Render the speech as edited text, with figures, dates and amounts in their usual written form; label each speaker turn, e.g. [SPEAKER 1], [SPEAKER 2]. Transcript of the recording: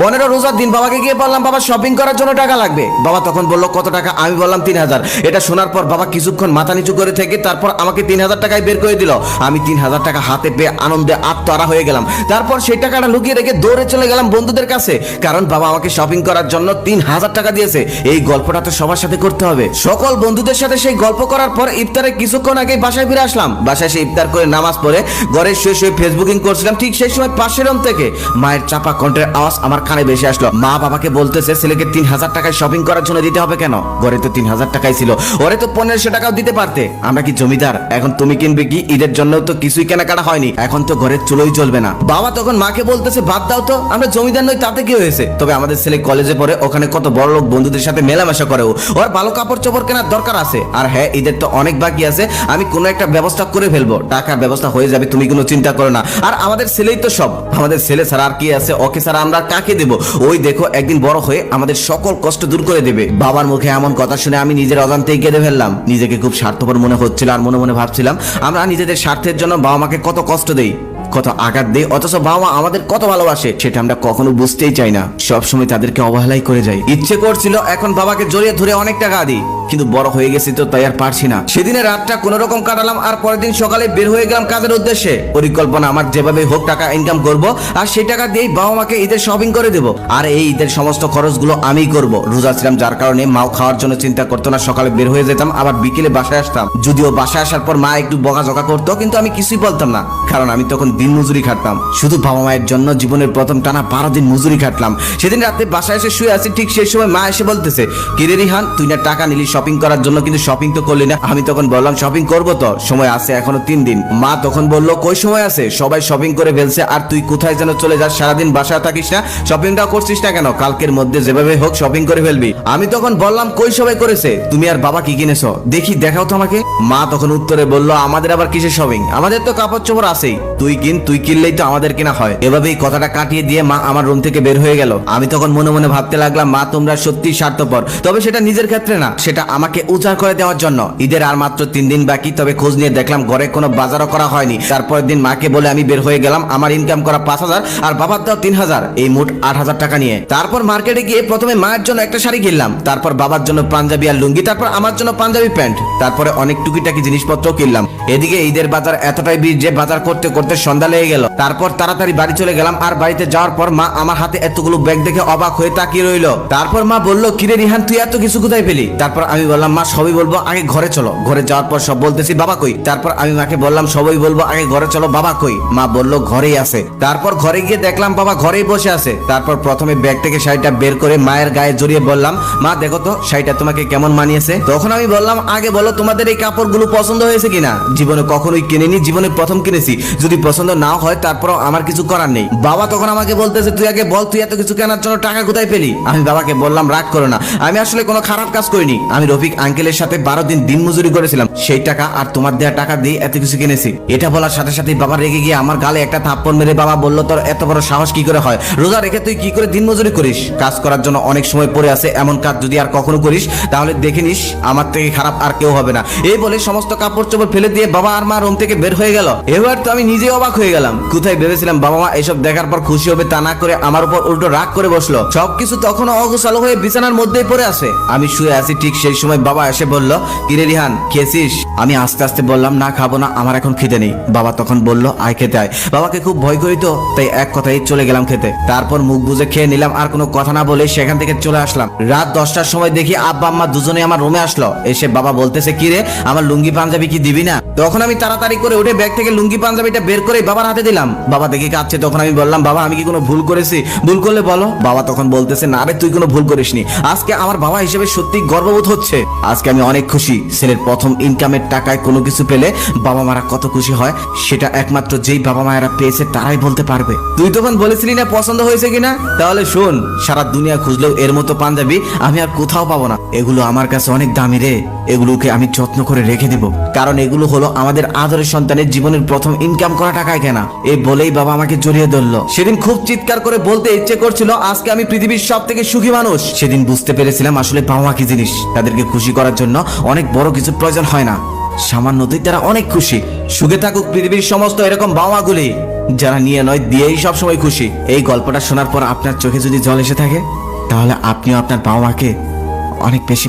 [SPEAKER 1] 15 রোজার দিন বাবাকে গিয়ে বললাম বাবা শপিং করার জন্য টাকা লাগবে। বাবা তখন বলল কত টাকা? আমি বললাম 3000। এটা শোনার পর বাবা কিছুক্ষণ মাথা নিচু করে থেকে তারপর আমাকে 3000 টাকায় বের করে দিল। আমি 3000 টাকা হাতে পেয়ে আনন্দে আত্মহারা হয়ে গেলাম। তারপর সেই টাকাটা লুকিয়ে রেখে দৌড়ে চলে গেলাম বন্ধুদের কাছে, কারণ বাবা আমাকে শপিং করার জন্য 3000 টাকা দিয়েছে। এই গল্পটা তো সবার সাথে করতে হবে। সকল বন্ধুদের সাথে সেই গল্প করার পর ইফতারে কিছুক্ষণ আগে বাসায় ফিরে আসলাম। বাসায় এসে ইফতার করে নামাজ পড়ে ঘরে শুয়ে শুয়ে ফেসবুকিং করছিলাম। ঠিক সেই সময় পাশের রুম থেকে মায়ের চাপা কণ্ঠের আওয়াজ আমার কানে ভেসে আসলো। মা বাবাকে বলতেছে ছেলেকে 3000 টাকায় শপিং করার জন্য দিতে হবে কেন? ঘরে তো 3000 টাকাই ছিল, ওরে তো 1500 টাকাও দিতে পারতে। আমরা কি জমিদার? এখন তুমি কিনবে কি? ঈদের জন্য তো কিছুই কেনাকাটা হয়নি, এখন তো ঘরের চুলোই জ্বলবে না। বাবা তখন মাকে বলতেছে বাদ দাও তো, আমরা জমিদার নই, তাতে কি হয়েছে? তবে আমাদের ছেলে কলেজে পড়ে, ওখানে কত বড় লোক বন্ধুদের সাথে মেলামেশা করে, ওর ভালো কাপড় চোপড় কেনার দরকার আছে। আর হ্যাঁ, ঈদের তো অনেক বাকি আছে, আমি কোনো একটা ব্যবস্থা করে ফেলবো, টাকার ব্যবস্থা হয়ে যাবে, তুমি কোনো চিন্তা করো না। আর আমাদের ছেলেই তো সব, আমাদের ছেলে ছাড়া আর কি আছে? ওকে ছাড়া আমরা কাকে দেবো? ওই দেখো একদিন বড় হয়ে আমাদের সকল কষ্ট দূর করে দেবে। বাবার মুখে এমন কথা শুনে আমি নিজের অজান্তেই কেঁদে ফেললাম। নিজেকে খুব স্বার্থপর মনে হচ্ছিল আর মনে মনে ভাবছিলাম আমরা নিজেদের স্বার্থের জন্য বাবা মাকে কত কষ্ট দেই, কত আঘাত দেই, অথচ বাবা মা আমাদের কত ভালোবাসে সেটা আমরা কখনো বুঝতেই চাই না। সবসময় তাদেরকে অবহেলাই করে যাই। ইচ্ছে করছিল এখন বাবাকে জড়িয়ে ধরে অনেক টাকা দিই, কিন্তু বড় হয়ে গেছি তো তাই আর পারছি না। সেদিনের রাতটা কোন রকম কাটালাম আর পরের দিন সকালে বের হয়ে গেলাম কাজের উদ্দেশ্যে। পরিকল্পনা আমার যেভাবে হোক টাকা ইনকাম করব আর সেই টাকা দিয়েই বাবা মাকে ঈদের শপিং করে দেব। আর এই ঈদের সমস্ত খরচগুলো আমিই করব। রোজা ছিলাম যার কারণে মাও খাওয়ার জন্য চিন্তা করতো না। সকালে বের হয়ে যেতাম, আবার বিকেলে বাসায় আসতাম। যদিও বাসায় আসার পর মা একটু বকাঝকা করতো, কিন্তু আমি কিছুই বলতাম না, কারণ আমি তখন দিন মজুরি খাটতাম। শুধু বাবা মায়ের জন্য জীবনের প্রথম টানা 12 দিন মজুরি খাটলাম। সেদিন রাতে বাসায় এসে শুয়ে আছি, ঠিক সেই সময় মা এসে বলতেছে কিরে রিহান, তুই না টাকা নিলি শপিং করার জন্য, কিন্তু শপিং তো করলি না। আমি তখন বললাম শপিং করব তো, সময় আছে এখনো 3 দিন। মা তখন বলল কই সময় আছে, সবাই শপিং করে ফেলছে, আর তুই কোথায় যেন চলে যাস, সারাদিন বাসায় থাকিস না, শপিংটা করছিস না কেন? কালকের মধ্যে যেভাবে হোক শপিং করে ফেলবি। আমি তখন বললাম কই সবাই করেছে, তুমি আর বাবা কি কিনেছো দেখি, দেখাও তো আমাকে। মা তখন উত্তরে বলল আমাদের আবার কিসের শপিং, আমাদের তো কাপড় চোপড় আছেই, তুই কিন, তুই কিনলেই তো আমাদের কিনা হয়। এভাবেই কথাটা কাটিয়ে দিয়ে মা আমার রুম থেকে বের হয়ে গেল। আমি তখন মনে মনে ভাবতে লাগলাম মা তোমরা সত্যি স্বার্থপর, তবে সেটা নিজের ক্ষেত্রে না, সেটা আমাকে উজাড় করে দেওয়ার জন্য। ঈদের আর মাত্র 3 দিন বাকি, তবে খোঁজ নিয়ে দেখলাম ঘরে কোনো বাজারও করা হয়নি। তারপরের দিন মাকে বলে আমি বের হয়ে গেলাম আমার ইনকাম করা 5000 আর বাবার দাও 3000, এই মোট 8000 টাকা নিয়ে। তারপর মার্কেটে গিয়ে প্রথমে মায়ের জন্য একটা শাড়ি কিনলাম, তারপর বাবার জন্য পাঞ্জাবি আর লুঙ্গি, তারপর আমার জন্য পাঞ্জাবি প্যান্ট, তারপরে অনেক টুকিটাকি জিনিসপত্র কিনলাম। এদিকে ঈদের বাজার এতটাই ভিড় যে বাজার করতে করতে সন্ধ্যা লেগে গেল। তারপর তাড়াতাড়ি বাড়ি চলে গেলাম। আর বাড়িতে যাওয়ার পর মা আমার হাতে এতগুলো ব্যাগ দেখে অবাক হয়ে তাকিয়ে রইল। তারপর মা বলল কিরে রিহান, তুই এত কিছু কোথায় পেলি? তারপর আমি বললাম মা সবই বলবো, আগে ঘরে চলো। ঘরে যাওয়ার পর সব বলতেছি বাবা কই? তারপর আমি মাকে বললাম সবই বলবো, আগে ঘরে চলো, বাবা কই? মা বলল ঘরেই আছে। তারপর ঘরে গিয়ে দেখলাম বাবা ঘরেই বসে আছে। তারপর প্রথমে ব্যাগ থেকে শাড়িটা বের করে মায়ের গায়ে জড়িয়ে বললাম মা দেখো তো শাড়িটা তোমাকে কেমন মানিয়েছে। তখন আমি বললাম আগে বলো তোমাদের এই কাপড়গুলো পছন্দ হয়েছে কিনা, জীবনে কখনোই কিনিনি, জীবনে প্রথম কিনেছি, যদি পছন্দ না হয় তারপরও আমার কিছু করার নেই। বাবা তখন আমাকে বলতেছে তুই আগে বল তুই এত কিছু কেনার জন্য টাকা কোথায় পেলি? আমি বাবাকে বললাম রাগ করো না, আমি আসলে কোনো খারাপ কাজ করিনি, আমি রফিক আঙ্কেলের সাথে 12 দিন দিন মজুরি করেছিলাম, সেই টাকা আর তোমার দেওয়া টাকা দিয়ে এত কিছু কিনেছি। এটা বলার সাথে সাথে বাবা রেগে গিয়ে আমার গালে একটা থাপ্পড় মেরে বাবা বলল তোর এত বড় সাহস কি করে হয়, রোজা রেখে তুই কি করে দিন মজুরি করিস? কাজ করার জন্য অনেক সময় পড়ে আছে, এমন কাজ যদি আর কখনো করিস তাহলে দেখে নিস আমার থেকে খারাপ আর কেউ হবে না। এই বলে সমস্ত কাপড় চোপড় ফেলে দিয়ে বাবা আর মা রুম থেকে বের হয়ে গেল। এবার তো আমি নিজে অবাক হয়ে গেলাম, কোথায় ভেবেছিলাম বাবা মা এসব দেখার পর খুশি হবে, তা না করে আমার উপর উল্টো রাগ করে বসলো। সবকিছু তখনও অগোছালো হয়ে বিছানার মধ্যেই পড়ে আছে, আমি শুয়ে আছি। ঠিক সেই সময় বাবা এসে বলল কিরে রিহান খেয়েছিস? আমি আস্তে আস্তে বললাম না খাবো না, আমার এখন খিদে নেই। বাবা তখন বলল আয় খেতে আয়। বাবাকে খুব ভয় করি তো তাই এক কথাই চলে গেলাম খেতে। তারপর মুখ বুজে খেয়ে নিলাম আর কোনো কথা না বলে সেখান থেকে চলে আসলাম। রাত 10টার সময় দেখি আব্বা আম্মা দুজনে আমার রুমে আসলো। এসে বাবা বলতেছে কিরে আমার লুঙ্গি পাঞ্জাবি কি দিবি না? তখন আমি তাড়াতাড়ি করে উঠে ব্যাগ থেকে লুঙ্গি পাঞ্জাবিটা বের করে বাবার হাতে দিলাম। বাবা দেখে কাঁদছে। তখন আমি বললাম বাবা আমি কি কোনো ভুল করেছি? ভুল করলে বলো। বাবা তখন বলতেছে না রে তুই কোনো ভুল করিসনি, আজকে আমার বাবা হিসেবে সত্যি গর্ববোধ হচ্ছে। আজকে আমি অনেক খুশি, ছেলের প্রথম ইনকামের টাকায় কোনো কিছু পেলে বাবা মারা কত খুশি হয় সেটা একমাত্র যেই বাবা মায়েরা পেয়েছে তারাই বলতে পারবে। তুই তখন বলেছিলি না পছন্দ হয়েছে কিনা, তাহলে শোন সারা দুনিয়া খুঁজলেও এর মতো পাঞ্জাবি আমি আর কোথাও পাবো না। এগুলো আমার কাছে অনেক দামি রে, এগুলোকে আমি যত্ন করে রেখে দিব, কারণ এগুলো হলো আমাদের আদরের সন্তানের জীবনের প্রথম ইনকাম করা টাকায় কেনা। এই বলেই বাবা আমাকে জড়িয়ে ধরলো। সেদিন খুব চিৎকার করে বলতে ইচ্ছে করছিল আজকে আমি পৃথিবীর সব থেকে সুখী মানুষ। সেদিন বুঝতে পেরেছিলাম আসলে বাবা মা কি জিনিস, তাদেরকে খুশি করার জন্য অনেক বড় কিছু প্রয়োজন হয় না, সামান্যতেই তারা অনেক খুশি। সুখে থাকুক পৃথিবীর সমস্ত এরকম বাবা মাগুলি, যারা নিয়ে নয় দিয়েই সবসময় খুশি। এই গল্পটা শোনার পর আপনার চোখে যদি জল এসে থাকে, তাহলে আপনিও আপনার বাবা মাকে অনেক বেশি